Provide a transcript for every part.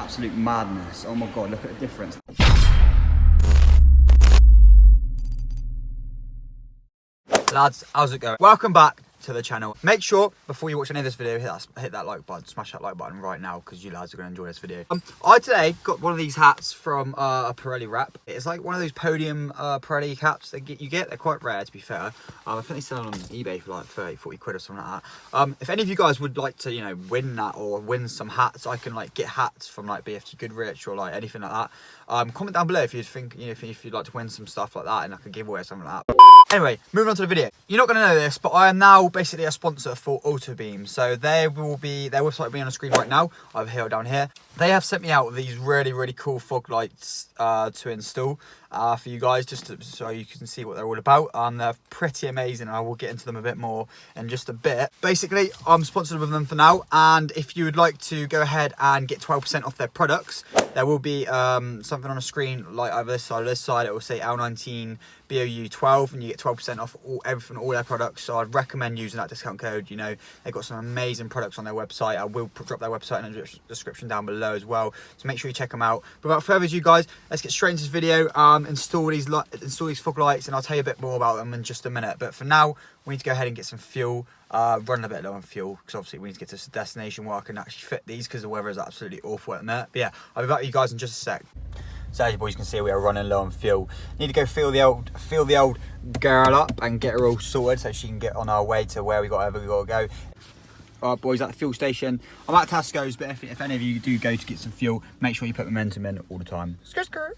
absolute madness. Oh my God, look at the difference. Lads, how's it going? Welcome back to the channel. Make sure before you watch any of this video hit that like button, smash that like button right now, because you lads are going to enjoy this video. I today got one of these hats from a Pirelli rep. It's like one of those podium Pirelli caps that you get. They're quite rare, to be fair. I think they sell them on eBay for like 30-40 quid or something like that. If any of you guys would like to, you know, win that or win some hats, I can like get hats from like BFG Goodrich or like anything like that. Comment down below if you think, you know, if you'd like to win some stuff like that and like a giveaway or something like that. Anyway, moving on to the video. You're not going to know this, but I am now basically a sponsor for Autobeam. So their website will be on the screen right now, over here or down here. They have sent me out these really cool fog lights to install for you guys, so you can see what they're all about. They're pretty amazing. I will get into them a bit more in just a bit. Basically, I'm sponsored with them for now, and if you would like to go ahead and get 12% off their products, there will be something on the screen, like either this side or this side. It will say L19 BOU 12, and you get 12% off everything, all their products. So I'd recommend using that discount code. You know, they've got some amazing products on their website. I will drop their website in the description down below as well, so make sure you check them out. But without further ado, guys, let's get straight into this video. Install these fog lights, and I'll tell you a bit more about them in just a minute. But for now, we need to go ahead and get some fuel. Running a bit low on fuel, because obviously we need to get to a destination where I can actually fit these, because the weather is absolutely awful at the minute. But yeah, I'll be back with you guys in just a sec. So as you boys can see, we are running low on fuel. Need to go fill the old girl up and get her all sorted so she can get on our way to wherever we got to go. Alright boys, at the fuel station. I'm at Tesco's, but if any of you do go to get some fuel, make sure you put momentum in all the time. Skr.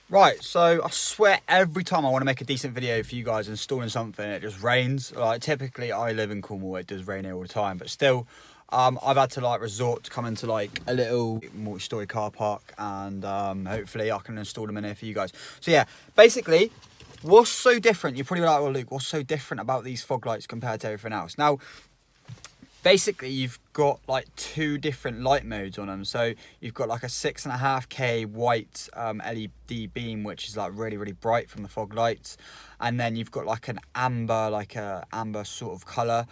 Right, so I swear every time I want to make a decent video for you guys installing something, it just rains. Like typically I live in Cornwall, it does rain here all the time, but still I've had to like resort to come into like a little multi-story car park, and hopefully I can install them in here for you guys. So yeah, basically what's so different, you're probably like, well Luke, what's so different about these fog lights compared to everything else? Now basically you've got like two different light modes on them. So you've got like a 6.5K white LED beam, which is like really bright from the fog lights, and then you've got like an amber sort of color,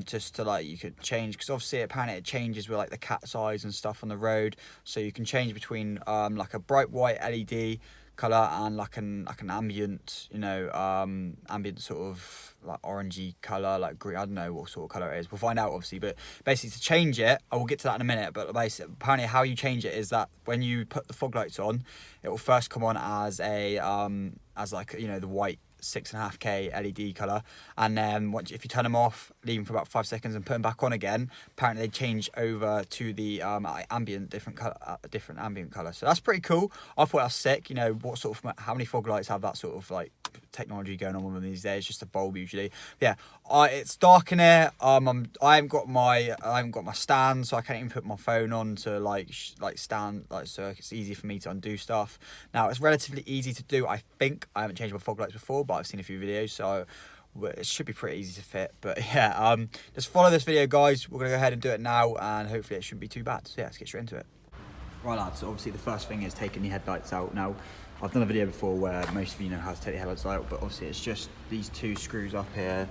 just to like, you could change, because obviously apparently it changes with like the cat's eyes and stuff on the road, so you can change between like a bright white LED color and like an ambient, you know, ambient sort of like orangey color, like green. I don't know what sort of color it is, we'll find out obviously. But basically to change it, I will get to that in a minute, but basically apparently how you change it is that when you put the fog lights on, it will first come on as a as like, you know, the white 6.5K LED color, and then once, if you turn them off, leave them for about 5 seconds and put them back on again, apparently they change over to the ambient, different ambient color. So that's pretty cool. I thought that's sick. You know, what sort of, how many fog lights have that sort of like technology going on with them these days? Just a bulb usually. But yeah, it's dark in here. I haven't got my stand, so I can't even put my phone on to like stand, like, so it's easy for me to undo stuff. Now it's relatively easy to do, I think. I haven't changed my fog lights before, but I've seen a few videos, so it should be pretty easy to fit. But yeah, just follow this video, guys. We're gonna go ahead and do it now, and hopefully it shouldn't be too bad. So yeah, let's get straight into it. Right lads, so obviously the first thing is taking the headlights out. Now I've done a video before where most of you know how to take the headlights out, but obviously it's just these two screws up here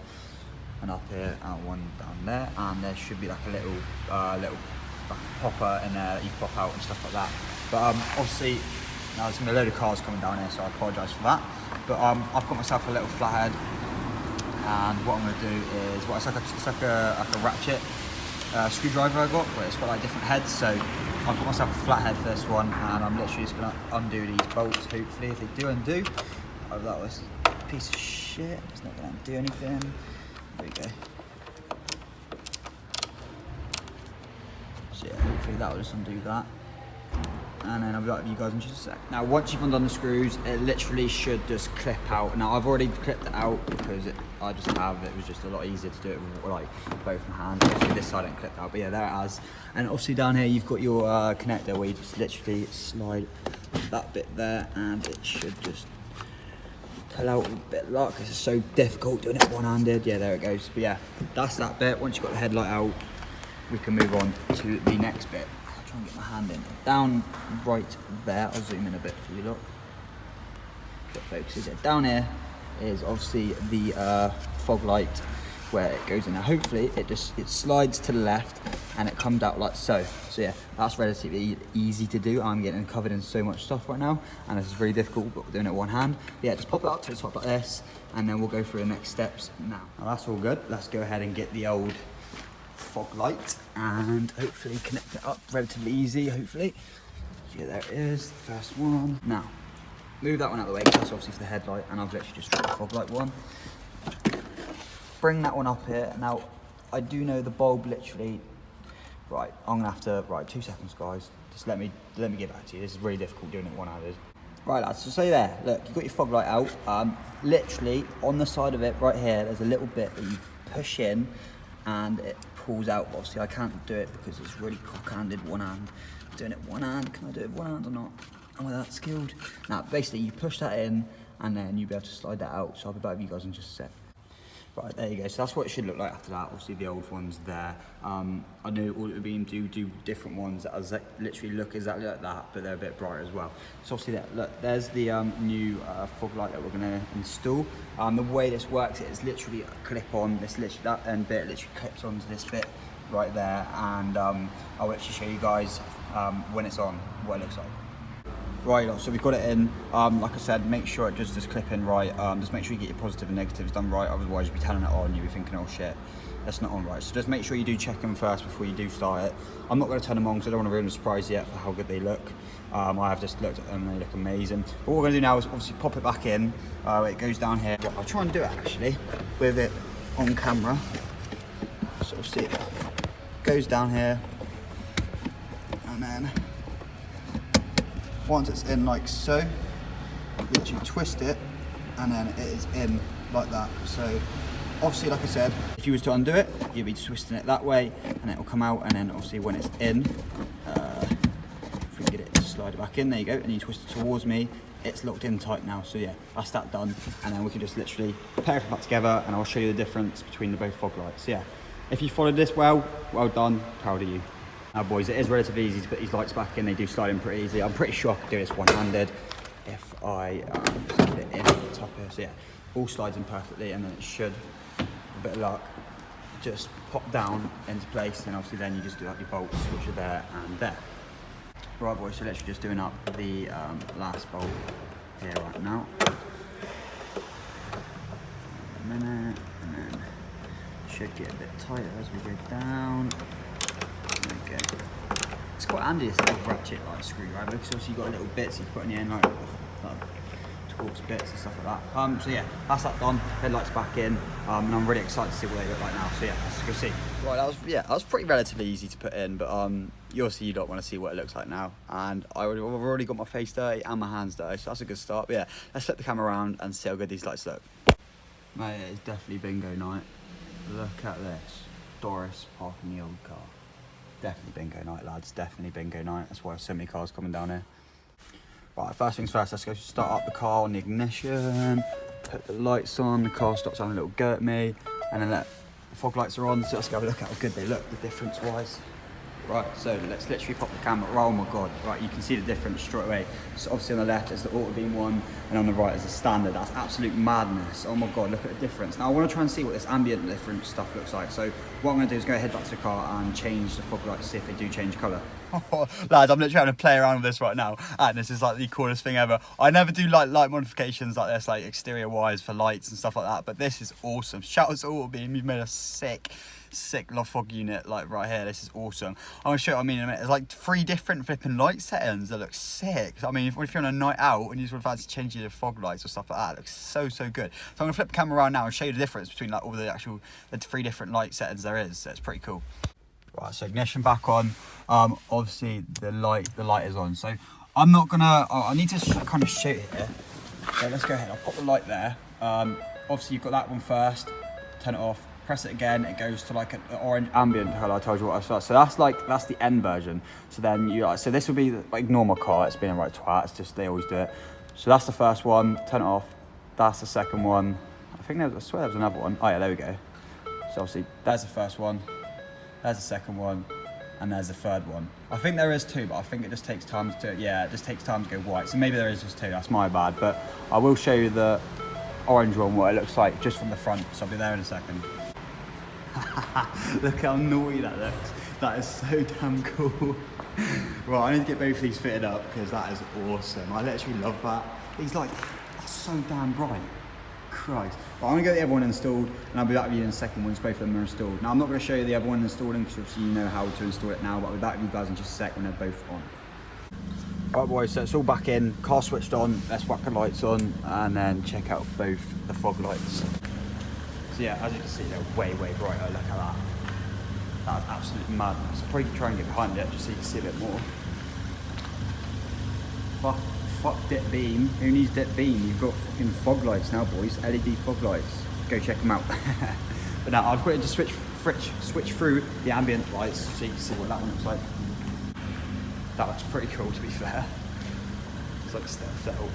and up here, and one down there, and there should be like a little like popper in there that you pop out and stuff like that. But obviously now there's gonna be a load of cars coming down here, so I apologise for that. But I've got myself a little flathead, and what I'm gonna do is, well, it's like a ratchet screwdriver I got, but it's got like different heads. So I've got myself a flathead for this one, and I'm literally just gonna undo these bolts. Hopefully, if they do undo, oh, that was a piece of shit. It's not gonna undo anything. There we go. So yeah, hopefully that will just undo that. And then I'll be back with you guys in just a sec. Now once you've undone the screws, it literally should just clip out. Now I've already clipped it out because it was just a lot easier to do it with like both my hands. Obviously this side ain't clipped out, but yeah, there it is. And obviously down here you've got your connector, where you just literally slide that bit there, and it should just pull out a bit like, because it's so difficult doing it one-handed. Yeah, there it goes. But yeah, that's that bit. Once you've got the headlight out, we can move on to the next bit. Try and get my hand in down right there. I'll zoom in a bit for you look. Get focused there. Down here is obviously the fog light where it goes in. Now hopefully it slides to the left and it comes out like so. So yeah, that's relatively easy to do. I'm getting covered in so much stuff right now and this is really difficult, but we're doing it one hand. But yeah, just pop it up to the top like this and then we'll go through the next steps now. Now that's all good. Let's go ahead and get the old fog light and hopefully connect it up relatively easy, hopefully. Yeah, there it is, the first one. Now, move that one out of the way, because that's obviously for the headlight, and I've literally just dropped the fog light one. Bring that one up here. Now, I do know the bulb literally, right, I'm gonna have to, right, 2 seconds guys. Just let me get back to you. This is really difficult doing it one-handed. Right lads, so say there, look, you've got your fog light out. Literally, on the side of it, right here, there's a little bit that you push in, and it pulls out. Obviously, I can't do it because it's really cock-handed, one hand. Doing it one hand, can I do it one hand or not? Am I that skilled? Now, basically, you push that in, and then you'll be able to slide that out. So I'll be back with you guys in just a sec. Right, there you go. So that's what it should look like after that. Obviously, the old one's there. I know all it would be do different ones that literally look exactly like that, but they're a bit brighter as well. So obviously, look, there's the new fog light that we're going to install. The way this works is literally a clip on. This literally that end bit literally clips onto this bit right there, and I'll actually show you guys when it's on what it looks like. Right, so we've got it in. Like I said, make sure it does just clip in right. Just make sure you get your positive and negatives done right, otherwise you'll be turning it on, you'll be thinking, oh shit, that's not on right. So just make sure you do check them first before you do start it. I'm not going to turn them on because I don't want to ruin the surprise yet for how good they look. I have just looked at them and they look amazing. But what we're going to do now is obviously pop it back in. It goes down here. I'll try and do it actually with it on camera. So we'll see it goes down here, and then once it's in like so, literally twist it, and then it is in like that. So obviously, like I said, if you was to undo it, you'd be twisting it that way, and it will come out. And then obviously when it's in, if we get it to slide it back in, there you go, and you twist it towards me, it's locked in tight now. So yeah, that's that done, and then we can just literally pair it back together, and I'll show you the difference between the both fog lights. So yeah, if you followed this well done, proud of you. Now boys, it is relatively easy to put these lights back in. They do slide in pretty easy. I'm pretty sure I could do this one-handed if I put it in at the top here. So yeah, all slides in perfectly, and then it should, with a bit of luck, just pop down into place, and obviously then you just do like your bolts, which are there and there. Right boys, so literally just doing up the last bolt here right now. A minute, and then should get a bit tighter as we go down. There we go. It's quite handy, this little ratchet like screwdriver, because obviously you've got little bits you can put in the end, like Torx bits and stuff like that. So yeah, that's that done. Headlights back in, and I'm really excited to see what they look like now. So yeah, let's go see. Right, that was pretty relatively easy to put in, but you don't want to see what it looks like now. And I've already got my face dirty and my hands dirty, so that's a good start. But yeah, let's flip the camera around and see how good these lights look. Mate, it's definitely bingo night. Look at this. Doris parking the old car. Definitely bingo night, lads. Definitely bingo night. That's why there's so many cars coming down here. Right, first things first, let's go start up the car on the ignition. Put the lights on, the car stops having a little go at me. And then the fog lights are on, so let's go have a look at how good they look, the difference wise. Right, so let's literally pop the camera. Oh my god, right, you can see the difference straight away. So obviously on the left is the auto beam one, and on the right is the standard. That's absolute madness. Oh my god, look at the difference. Now I want to try and see what this ambient different stuff looks like. So what I'm going to do is go head back to the car and change the fog lights, see if they do change colour. Oh, lads, I'm literally having to play around with this right now, and this is like the coolest thing ever. I never do like light modifications like this, like exterior wires for lights and stuff like that, but this is awesome. Shout out to Auto Beam, you've made a sick love fog unit like right here. This is awesome. I'm gonna show you what I mean in a minute. There's like 3 different flipping light settings that look sick. I mean, if you're on a night out and you just want to fancy changing your fog lights or stuff like that, it looks so good. So I'm gonna flip the camera around now and show you the difference between like all the 3 different light settings there is. So it's pretty cool. Right, so ignition back on. Obviously the light is on. So I'm not gonna. I need to kind of show you here. So let's go ahead. I'll pop the light there. Obviously you've got that one first. Turn it off. Press it again. It goes to like an orange ambient colour. I told you what I was first. So that's the end version. So then so this will be like normal car. It's been a right twat. It's just they always do it. So that's the first one. Turn it off. That's the second one. I swear there was another one. Oh yeah, there we go. So obviously there's the first one. There's the second one, and there's the third one. I think there is 2, but I think it just takes time to, it just takes time to go white. So maybe there is just 2, that's my bad. But I will show you the orange one, what it looks like just from the front. So I'll be there in a second. Look how naughty that looks. That is so damn cool. Right, I need to get both of these fitted up because that is awesome. I literally love that. These lights are so damn bright. Christ. But I'm gonna get the other one installed and I'll be back with you in a second once both of them are installed. Now I'm not gonna show you the other one installing because obviously you know how to install it now, but I'll be back with you guys in just a sec when they're both on. Right boys, so it's all back in, car switched on, let's whack the lights on and then check out both the fog lights. So yeah, as you can see, they're way, way brighter. Look at that. That's absolute madness. I'll probably try and get behind it just so you can see a bit more. Fuck dip beam. Who needs dip beam? You've got fucking fog lights now, boys. LED fog lights. Go check them out. But now I'll quickly just switch through the ambient lights so you can see what that one looks like. That looks pretty cool, to be fair. It's like felt.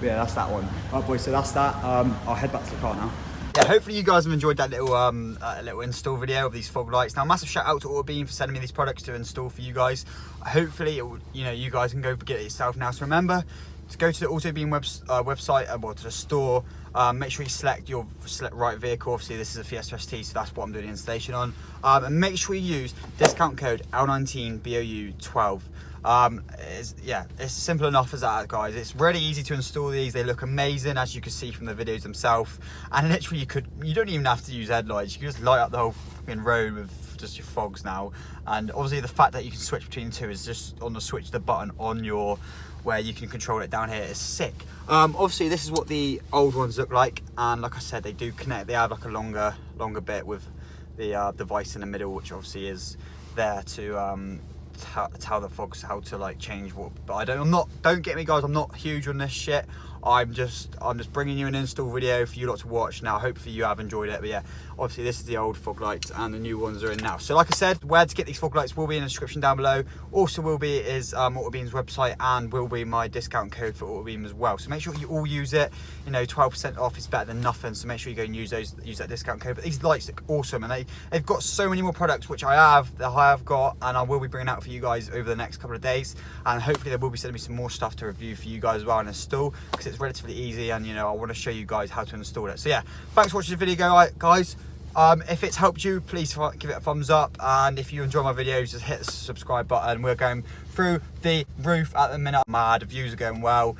But yeah, that's that one. Right, boys. So that's that. I'll head back to the car now. Yeah, hopefully you guys have enjoyed that little install video of these fog lights. Now, massive shout out to Autobeam for sending me these products to install for you guys. Hopefully, it will, you guys can go get it yourself now. So remember to go to the Autobeam website, well, to the store. Make sure you select right vehicle. Obviously, this is a Fiesta ST, so that's what I'm doing the installation on. And make sure you use discount code L19 BOU 12. It's simple enough as that, guys. It's really easy to install these. They look amazing, as you can see from the videos themselves. And literally, you don't even have to use headlights. You can just light up the whole fucking road with just your fogs now. And obviously, the fact that you can switch between the two is just on the switch, the button on your where you can control it down here is sick. Obviously, this is what the old ones look like, and like I said, they do connect. They have like a longer bit with the device in the middle, which obviously is there to tell the fogs how to like change what. But don't get me, guys, I'm not huge on this shit. I'm just bringing you an install video for you lot to watch. Now hopefully you have enjoyed it. But yeah, obviously this is the old fog lights and the new ones are in now. So like I said, where to get these fog lights will be in the description down below. Also will be is Autobeam's website, and will be my discount code for Autobeam as well. So make sure you all use it. 12% off is better than nothing, so make sure you go and use that discount code. But these lights look awesome, and they've got so many more products which I have got, and I will be bringing out for you guys over the next couple of days. And hopefully they will be sending me some more stuff to review for you guys as well and install, because it's relatively easy, and I want to show you guys how to install it. So yeah, thanks for watching the video, guys. If it's helped you, please give it a thumbs up, and if you enjoy my videos, just hit the subscribe button. We're going through the roof at the minute. Mad, the views are going well.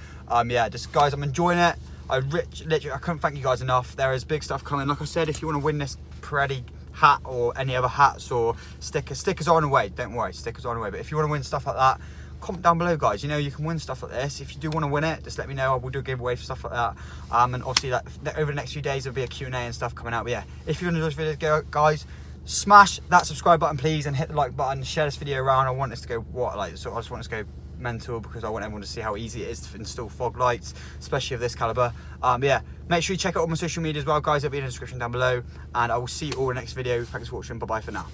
Yeah, just guys, I'm enjoying it. Literally, I couldn't thank you guys enough. There is big stuff coming. Like I said, if you want to win this Pirelli hat or any other hats or stickers are on the way. Don't worry, stickers are on the way. But if you want to win stuff like that, comment down below, guys. You can win stuff like this. If you do want to win it, just let me know. I will do a giveaway for stuff like that. And obviously, over the next few days, there'll be a Q&A and stuff coming out. But yeah, if you enjoyed this video, guys, smash that subscribe button, please, and hit the like button. Share this video around. I want this to go I just want this to go mental, because I want everyone to see how easy it is to install fog lights, especially of this caliber. But yeah, make sure you check out all my social media as well, guys. It'll be in the description down below, and I will see you all in the next video. Thanks for watching. Bye bye for now.